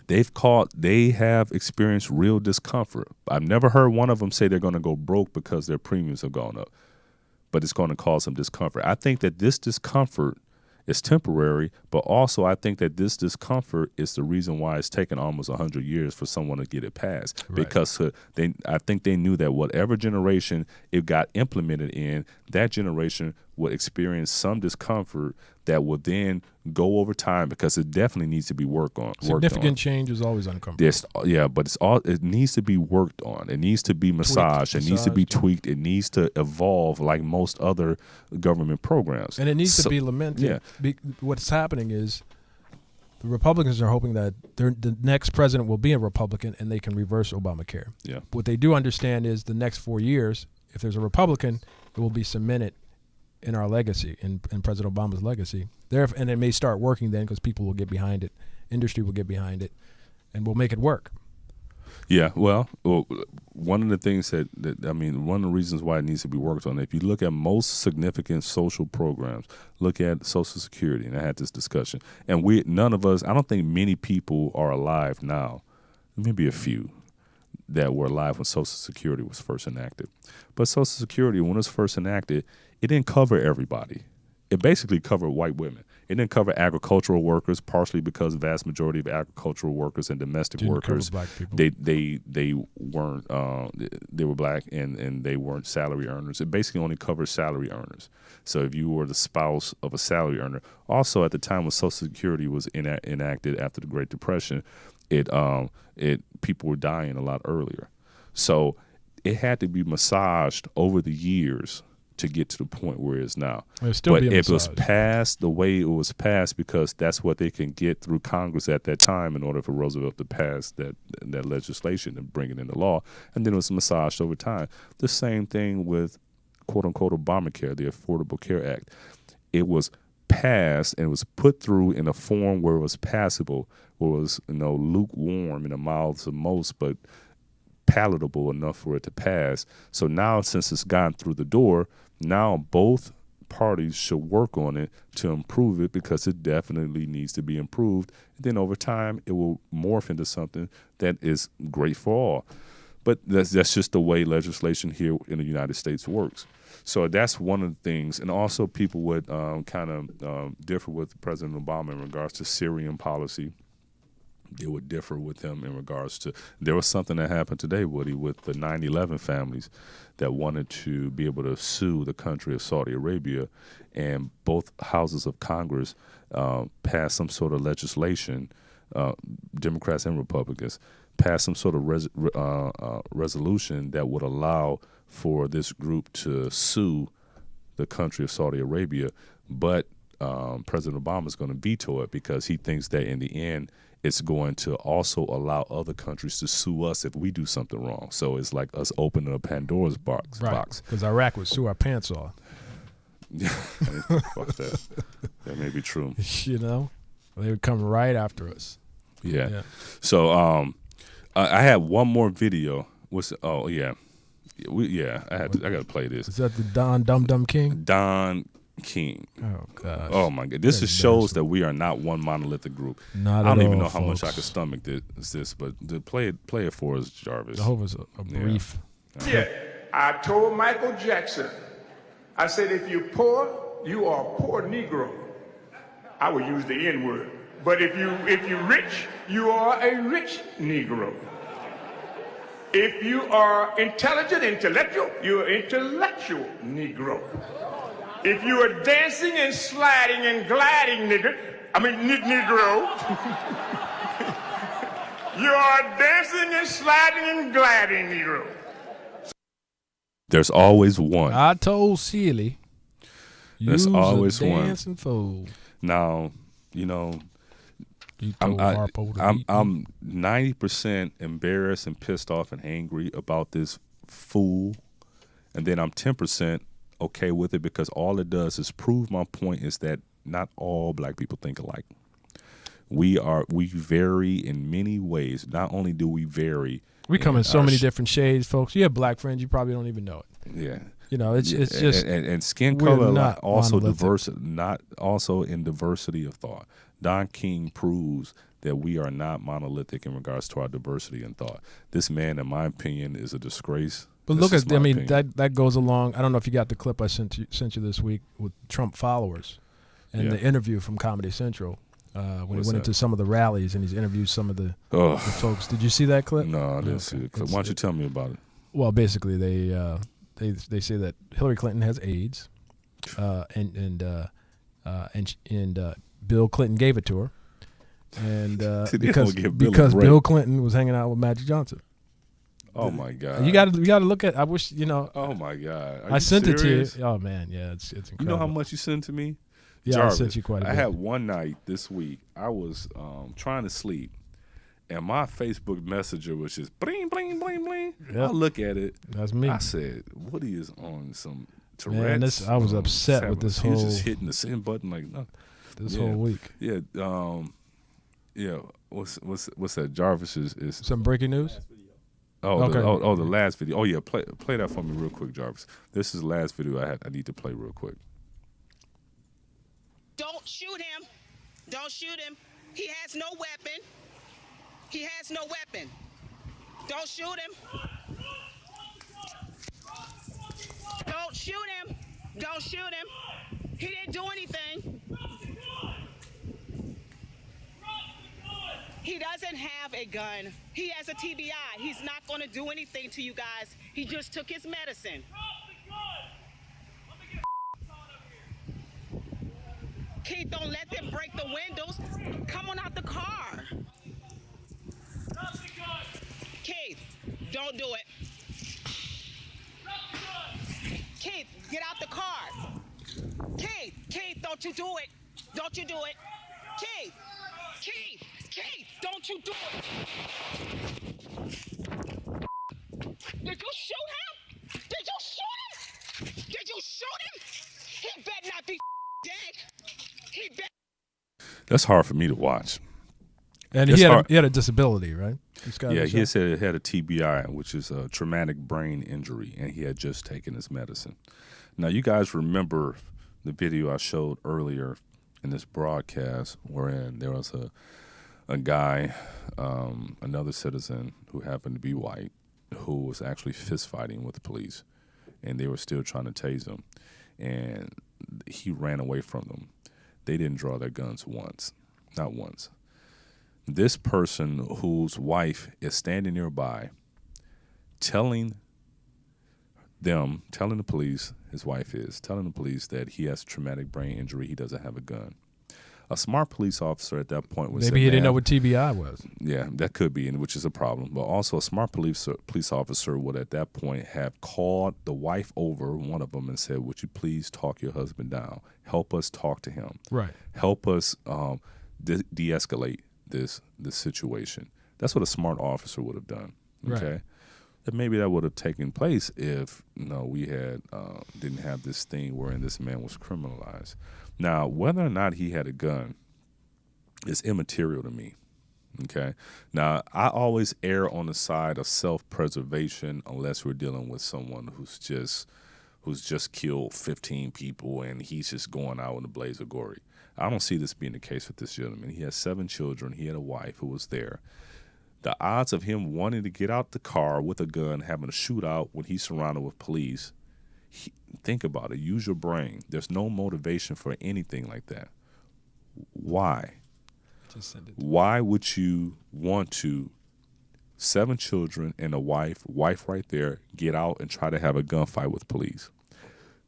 S3: They have experienced real discomfort. I've never heard one of them say they're going to go broke because their premiums have gone up, but it's going to cause them discomfort. I think that this discomfort is temporary, but also I think that this discomfort is the reason why it's taken almost 100 years for someone to get it passed. Right. Because I think they knew that whatever generation it got implemented in, that generation would experience some discomfort that will then go over time, because it definitely needs to be worked on.
S2: Significant change is always uncomfortable.
S3: But it needs to be worked on. It needs to be massaged. It needs to be tweaked. It needs to evolve like most other government programs.
S2: And it needs to be lamented. Yeah. What's happening is the Republicans are hoping that the next president will be a Republican and they can reverse Obamacare.
S3: Yeah.
S2: What they do understand is the next 4 years, if there's a Republican, it will be cemented in our legacy, in President Obama's legacy. And it may start working then, because people will get behind it, industry will get behind it, and we'll make it work.
S3: Yeah, well, one of the things one of the reasons why it needs to be worked on, if you look at most significant social programs, look at Social Security, and I had this discussion, and none of us, I don't think many people are alive now, maybe a few, that were alive when Social Security was first enacted. But Social Security, when it was first enacted, it didn't cover everybody. It basically covered white women. It didn't cover agricultural workers, partially because the vast majority of agricultural workers and domestic workers,
S2: black people.
S3: they weren't they were black and they weren't salary earners. It basically only covers salary earners. So if you were the spouse of a salary earner, also at the time when Social Security was enacted after the Great Depression, people were dying a lot earlier. So it had to be massaged over the years to get to the point where it is now.
S2: But
S3: it was passed the way it was passed because that's what they can get through Congress at that time in order for Roosevelt to pass that legislation and bring it into law. And then it was massaged over time. The same thing with quote-unquote Obamacare, the Affordable Care Act. It was passed and it was put through in a form where it was passable, where it was lukewarm in the mouths of most, but palatable enough for it to pass. So now, since it's gone through the door, now both parties should work on it to improve it, because it definitely needs to be improved. And then over time, it will morph into something that is great for all. But that's just the way legislation here in the United States works. So that's one of the things. And also people would kind of differ with President Obama in regards to Syrian policy. It would differ with him in regards to, there was something that happened today, Woody, with the 9/11 families that wanted to be able to sue the country of Saudi Arabia, and both houses of Congress passed some sort of legislation, Democrats and Republicans, passed some sort of resolution that would allow for this group to sue the country of Saudi Arabia, but President Obama is going to veto it because he thinks that in the end it's going to also allow other countries to sue us if we do something wrong. So it's like us opening a Pandora's box.
S2: Right, because Iraq would sue our pants off.
S3: Fuck that. That may be true.
S2: You know, they would come right after us.
S3: Yeah. So I had one more video. I got to play this.
S2: Is that the Don Dum Dum King?
S3: Don King.
S2: Oh gosh.
S3: Oh my God. This just shows that we are not one monolithic group.
S2: Not
S3: I don't
S2: at
S3: even
S2: all,
S3: know how much I
S2: folks.
S3: could stomach this, but to play it for us, Jarvis.
S2: I hope it's a brief.
S6: Yeah, I told Michael Jackson, I said, if you're poor, you are a poor Negro. I would use the N-word. But if you're rich, you are a rich Negro. If you are intellectual, you're an intellectual Negro. If you are dancing and sliding and gliding, Negro, you are dancing and sliding and gliding, Negro.
S3: There's always one.
S2: I told Sealy.
S3: There's always one.
S2: Dancing fool.
S3: Now, you know, I'm 90% embarrassed and pissed off and angry about this fool, and then I'm 10% okay with it, because all it does is prove my point is that not all black people think alike. We vary in many ways. Not only do we vary,
S2: we come in so many different shades, folks. You have black friends, you probably don't even know it.
S3: Yeah.
S2: You know, it's just
S3: and skin
S2: we're
S3: color
S2: not
S3: also
S2: monolithic.
S3: diverse, not also in diversity of thought. Don King proves that we are not monolithic in regards to our diversity in thought. This man, in my opinion, is a disgrace.
S2: But look at, that goes along. I don't know if you got the clip I sent you this week with Trump followers and the interview from Comedy Central when he went into some of the rallies and he's interviewed some of the folks. Did you see that clip?
S3: No, I didn't see it. Why don't you tell me about it?
S2: Well, basically they say that Hillary Clinton has AIDS, and Bill Clinton gave it to her, and because Bill Clinton was hanging out with Magic Johnson.
S3: Oh my God!
S2: You got to look at. I wish you know.
S3: Oh my God!
S2: I sent it to you. Oh man, yeah, it's incredible.
S3: You know how much you sent to me?
S2: Yeah,
S3: Jarvis,
S2: I sent you quite a bit.
S3: I had one night this week. I was trying to sleep, and my Facebook Messenger was just bling bling bling bling.
S2: Yep.
S3: I look at it.
S2: That's me.
S3: I said, "Woody is on some
S2: Man,
S3: Tourette's."
S2: I was upset with this
S3: He was
S2: whole
S3: just hitting the send button like no.
S2: This whole week.
S3: Yeah. Yeah. What's that? Jarvis is
S2: Some breaking news.
S3: Oh,
S2: Okay.
S3: the last video. Oh yeah, play that for me real quick, Jarvis. This is the last video I need to play real quick.
S7: Don't shoot him. Don't shoot him. He has no weapon. He has no weapon. Don't shoot him. Don't shoot him. Don't shoot him. He didn't do anything. He doesn't have a gun. He has a TBI. He's not going to do anything to you guys. He just took his medicine. Keith, don't let them break the windows. Come on out the car. Keith, don't do it. Keith, get out the car. Keith, don't you do it. Don't you do it. Keith, don't you do it. Did you shoot him? Did you shoot him? Did you shoot him? He better not be dead. He better.
S3: That's hard for me to watch.
S2: And he had a disability, right?
S3: Yeah, he said he had a TBI, which is a traumatic brain injury, and he had just taken his medicine. Now, you guys remember the video I showed earlier in this broadcast wherein there was a guy, another citizen who happened to be white, who was actually fist fighting with the police, and they were still trying to tase him, and he ran away from them. They didn't draw their guns once, not once. This person whose wife is standing nearby, telling the police, his wife is, telling the police that he has a traumatic brain injury, he doesn't have a gun. A smart police officer at that point was
S2: maybe he didn't know what TBI was.
S3: Yeah, that could be, which is a problem. But also a smart police officer would at that point have called the wife over, one of them, and said, would you please talk your husband down? Help us talk to him.
S2: Right.
S3: Help us de-escalate this situation. That's what a smart officer would have done. Okay. Right. And maybe that would have taken place if we had didn't have this thing wherein this man was criminalized. Now, whether or not he had a gun is immaterial to me. Okay. Now, I always err on the side of self-preservation unless we're dealing with someone who's just killed 15 people and he's just going out in a blaze of glory. I don't see this being the case with this gentleman. He has 7 children. He had a wife who was there. The odds of him wanting to get out the car with a gun, having a shootout when he's surrounded with police, think about it. Use your brain. There's no motivation for anything like that. Why? Why would you want to, 7 children and a wife right there, get out and try to have a gunfight with police?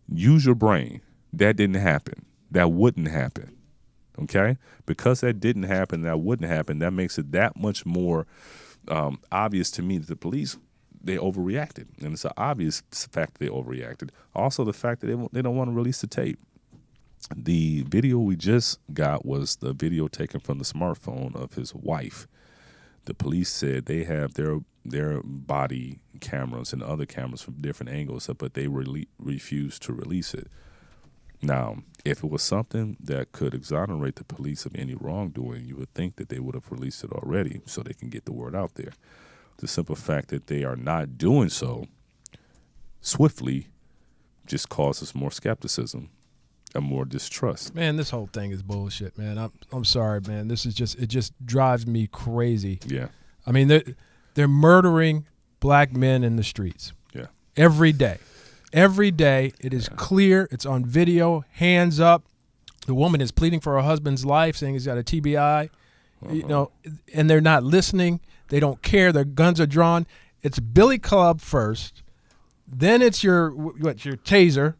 S3: Use your brain. That didn't happen. That wouldn't happen. Okay? Because that didn't happen, that wouldn't happen, that makes it that much more obvious to me that the police, they overreacted. And it's an obvious fact that they overreacted. Also, the fact that they don't want to release the tape. The video we just got was the video taken from the smartphone of his wife. The police said they have their body cameras and other cameras from different angles, but they refused to release it. Now, if it was something that could exonerate the police of any wrongdoing, you would think that they would have released it already so they can get the word out there. The simple fact that they are not doing so swiftly just causes more skepticism and more distrust.
S2: Man, this whole thing is bullshit, man. I'm sorry, man. It just drives me crazy.
S3: Yeah.
S2: I mean, they're murdering black men in the streets.
S3: Yeah.
S2: Every day. Every day, it is clear. It's on video. Hands up. The woman is pleading for her husband's life, saying he's got a TBI. And they're not listening. They don't care. Their guns are drawn. It's billy club first, then it's your taser,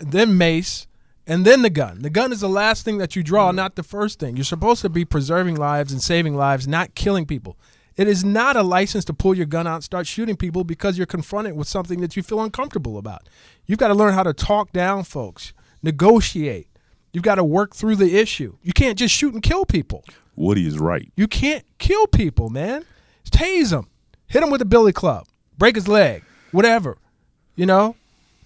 S2: then mace, and then the gun. The gun is the last thing that you draw, not the first thing. You're supposed to be preserving lives and saving lives, not killing people. It is not a license to pull your gun out and start shooting people because you're confronted with something that you feel uncomfortable about. You've got to learn how to talk down folks, negotiate. You've got to work through the issue. You can't just shoot and kill people.
S3: Woody is right.
S2: You can't kill people, man. Tase them. Hit him with a billy club. Break his leg. Whatever.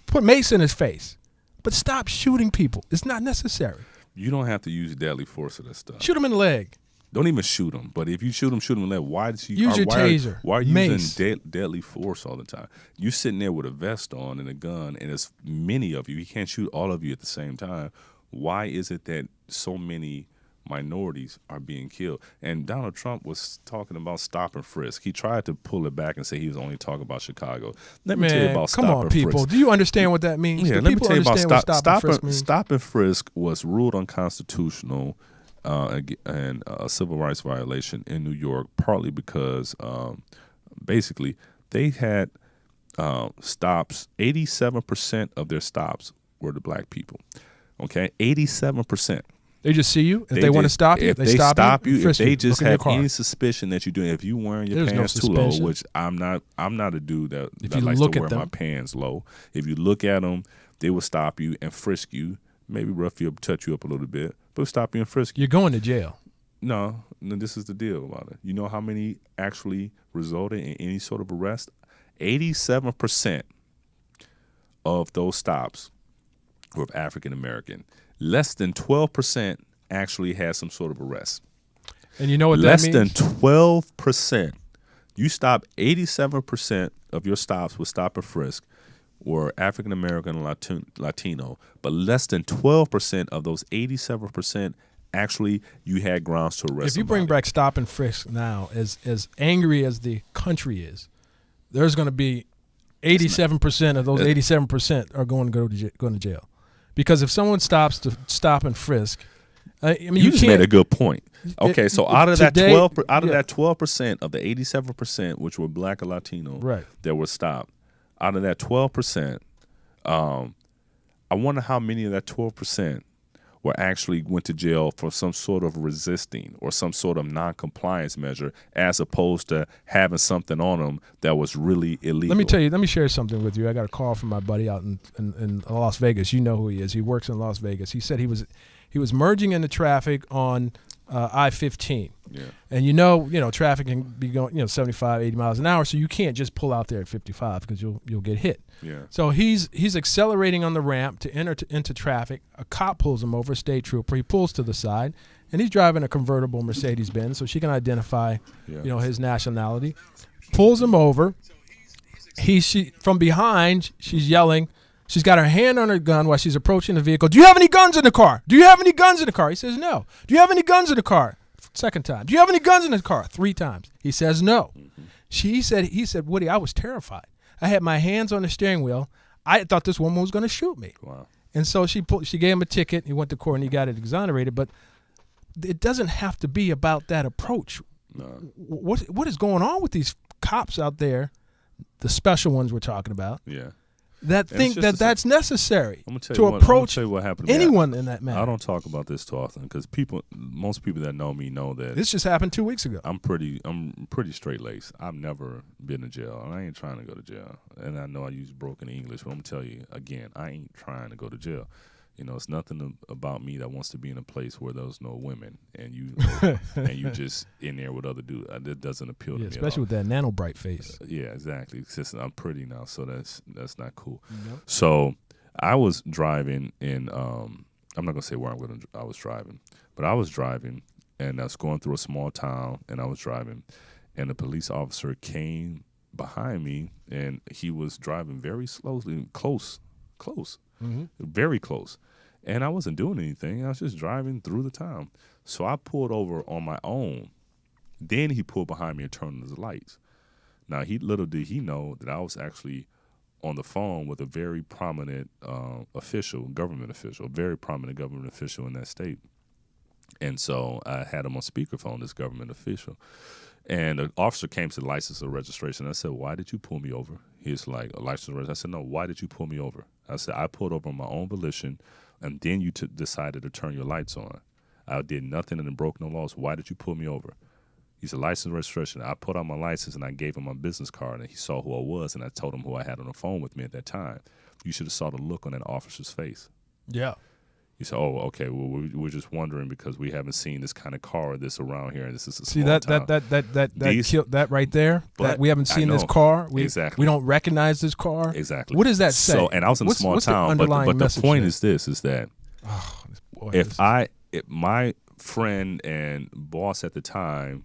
S2: Put mace in his face. But stop shooting people. It's not necessary.
S3: You don't have to use deadly force of that stuff.
S2: Shoot him in the leg.
S3: Don't even shoot him. But if you shoot him in the leg, why did you
S2: use your taser?
S3: Why are you
S2: mace.
S3: using deadly force all the time? You're sitting there with a vest on and a gun, and there's many of you. He can't shoot all of you at the same time. Why is it that so many minorities are being killed? And Donald Trump was talking about stop and frisk. He tried to pull it back and say he was only talking about Chicago. Let me tell you about stop and frisk.
S2: Come on, people. Do you understand what that means?
S3: Yeah, let me tell you about stop and frisk was ruled unconstitutional and a civil rights violation in New York, partly because basically they had stops. 87% of their stops were the black people. Okay, 87%.
S2: They just see you. If they want to stop you,
S3: if they stop you. If they just have
S2: any
S3: suspicion that you're doing, if you wearing your pants too low, which I'm not a dude that likes to wear my pants low. If you look at them, they will stop you and frisk you, maybe rough you up, touch you up a little bit, but stop you and frisk you.
S2: You're going to jail.
S3: No, this is the deal about it. You know how many actually resulted in any sort of arrest? 87% of those stops were African American. Less than 12% actually had some sort of arrest.
S2: And you know what
S3: less
S2: that means?
S3: than 12%. You stop 87% of your stops with stop and frisk were African American and Latino, but less than 12% of those 87% actually you had grounds to arrest.
S2: If you bring back stop and frisk now, as angry as the country is, there's going to be 87% of those 87% are going to go to jail, because if someone stops to stop and frisk, I mean,
S3: you just made a good point. Okay, so out of that 12%,
S2: yeah.
S3: 12% of the 87%, which were Black or Latino,
S2: Right.
S3: that were stopped, out of that 12%, I wonder how many of that 12% were actually went to jail for some sort of resisting or some sort of non-compliance measure, as opposed to having something on them that was really illegal.
S2: Let me share something with you. I got a call from my buddy out in Las Vegas. You know who he is. He works in Las Vegas. He said he was merging into traffic on I-15.
S3: Yeah.
S2: And you know, traffic can be going, 75, 80 miles an hour, so you can't just pull out there at 55 because you'll get hit.
S3: Yeah.
S2: So he's accelerating on the ramp to enter into traffic. A cop pulls him over, a state trooper. He pulls to the side, and he's driving a convertible Mercedes-Benz, so she can identify, his nationality. Pulls him over. She from behind, she's yelling. She's got her hand on her gun while she's approaching the vehicle. Do you have any guns in the car? Do you have any guns in the car? He says no. Do you have any guns in the car? Second time. Do you have any guns in the car? 3 times. He says no. He said, Woody, I was terrified. I had my hands on the steering wheel. I thought this woman was going to shoot me.
S3: Wow.
S2: And so she gave him a ticket. He went to court and he got it exonerated. But it doesn't have to be about that approach.
S3: No.
S2: What is going on with these cops out there, the special ones we're talking about?
S3: Yeah.
S2: That think that's necessary to approach
S3: what
S2: anyone in that matter.
S3: I don't talk about this too often because most people that know me know that
S2: this just happened 2 weeks ago.
S3: I'm pretty straight laced. I've never been to jail, and I ain't trying to go to jail. And I know I use broken English, but I'm gonna tell you again, I ain't trying to go to jail. It's nothing about me that wants to be in a place where there's no women and you just in there with other dudes. That doesn't appeal to me.
S2: Especially with that nano bright face.
S3: Yeah, exactly. It's just, I'm pretty now, so that's not cool.
S2: Nope.
S3: So I was driving in. I'm not gonna say where I was driving, but I was driving and I was going through a small town and I was driving, and a police officer came behind me and he was driving very slowly, close. Mm-hmm. Very close. And I wasn't doing anything. I was just driving through the town. So I pulled over on my own. Then he pulled behind me and turned on his lights. Now, little did he know that I was actually on the phone with a very prominent government official, a very prominent government official in that state. And so I had him on speakerphone, this government official. And the officer came to the license or registration. I said, why did you pull me over? He's like, a license or registration? I said, no, why did you pull me over? I said, I pulled over on my own volition, and then you decided to turn your lights on. I did nothing and broke no laws. Why did you pull me over? He said, license and registration. I put on my license, and I gave him my business card, and he saw who I was, and I told him who I had on the phone with me at that time. You should have saw the look on that officer's face.
S2: Yeah.
S3: You say, oh, okay. Well, we're just wondering because we haven't seen this kind of car this around here, and this is a small town.
S2: that right there. That we haven't seen this car.
S3: Exactly.
S2: We don't recognize this car.
S3: Exactly.
S2: What does that say?
S3: So, and I was in a small town, but the point is this: is that if my friend and boss at the time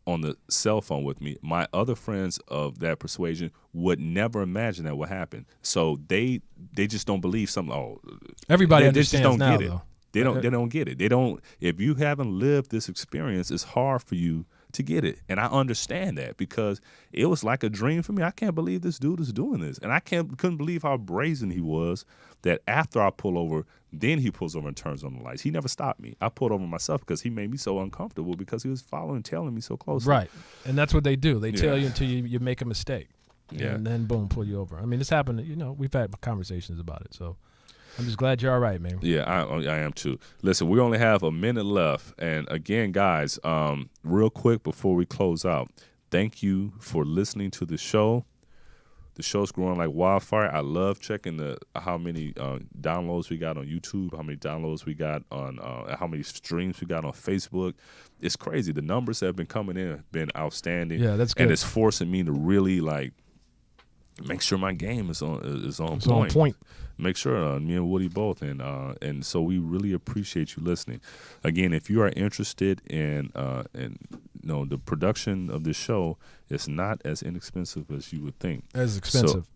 S3: on the cell phone with me, my other friends of that persuasion would never imagine that would happen. So they just don't believe something. Oh,
S2: everybody
S3: they
S2: understands
S3: just don't
S2: now,
S3: get it.
S2: though.
S3: They don't get it. They don't. If you haven't lived this experience, it's hard for you to get it. And I understand that because it was like a dream for me. I can't believe this dude is doing this, and I couldn't believe how brazen he was. That after I pull over, then he pulls over and turns on the lights. He never stopped me. I pulled over myself because he made me so uncomfortable because he was tailing me so closely.
S2: Right, and that's what they do. They tail you until you make a mistake,
S3: yeah,
S2: and then boom, pull you over. I mean, it's happened. We've had conversations about it, so I'm just glad you're all right, man.
S3: Yeah, I am too. Listen, we only have a minute left, and again, guys, real quick before we close out, thank you for listening to the show. The show's growing like wildfire. I love checking how many downloads we got on YouTube, how many downloads we got on, how many streams we got on Facebook. It's crazy. The numbers that have been coming in have been outstanding.
S2: Yeah, that's good.
S3: And it's forcing me to really make sure my game is on
S2: It's
S3: point.
S2: on point.
S3: Make sure me and Woody both, and so we really appreciate you listening. Again, if you are interested in the production of this show, it's not as inexpensive as you would think.
S2: As expensive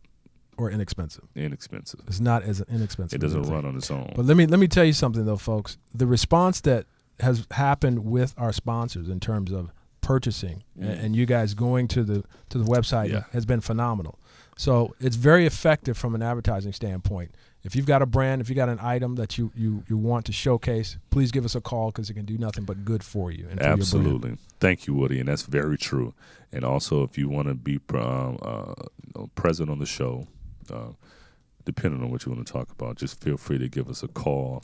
S2: or inexpensive?
S3: Inexpensive.
S2: It's not as inexpensive.
S3: It doesn't run on its own.
S2: But let me tell you something though, folks. The response that has happened with our sponsors in terms of purchasing and you guys going to the website has been phenomenal. So it's very effective from an advertising standpoint. If you've got a brand, if you got an item that you want to showcase, please give us a call because it can do nothing but good for you. And for
S3: Absolutely.
S2: your brand.
S3: Thank you, Woody, and that's very true. And also, if you want to be present on the show, depending on what you want to talk about, just feel free to give us a call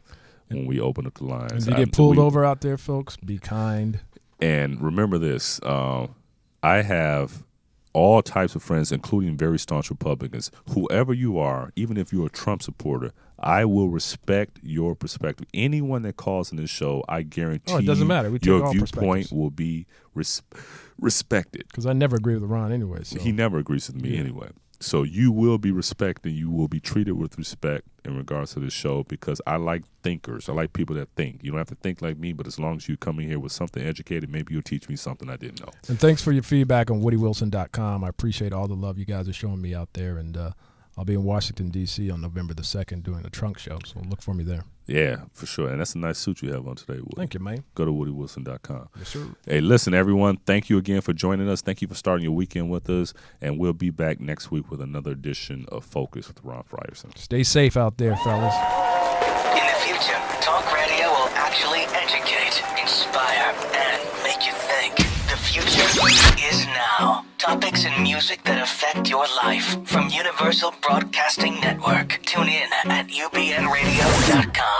S3: when we open up the lines.
S2: And if you get pulled over out there, folks, be kind.
S3: And remember this, I have all types of friends, including very staunch Republicans. Whoever you are, even if you're a Trump supporter, I will respect your perspective. Anyone that calls in this show, I guarantee
S2: it doesn't matter. We take
S3: your
S2: all
S3: viewpoint will be respected.
S2: Because I never agree with Ron anyway. So.
S3: He never agrees with me anyway. So you will be respected. You will be treated with respect in regards to this show because I like thinkers. I like people that think. You don't have to think like me, but as long as you come in here with something educated, maybe you'll teach me something I didn't know.
S2: And thanks for your feedback on WoodyWilson.com. I appreciate all the love you guys are showing me out there. And I'll be in Washington, D.C. on November the 2nd doing a trunk show. So look for me there.
S3: Yeah, for sure. And that's a nice suit you have on today, Woody.
S2: Thank you, man.
S3: Go to WoodyWilson.com.
S2: Yes, sir.
S3: Hey, listen, everyone, thank you again for joining us. Thank you for starting your weekend with us. And we'll be back next week with another edition of Focus with Ron Frierson.
S2: Stay safe out there, fellas.
S1: In the future, talk radio will actually educate, inspire, and make you think. The future is now. Topics and music that affect your life from Universal Broadcasting Network. Tune in at ubnradio.com.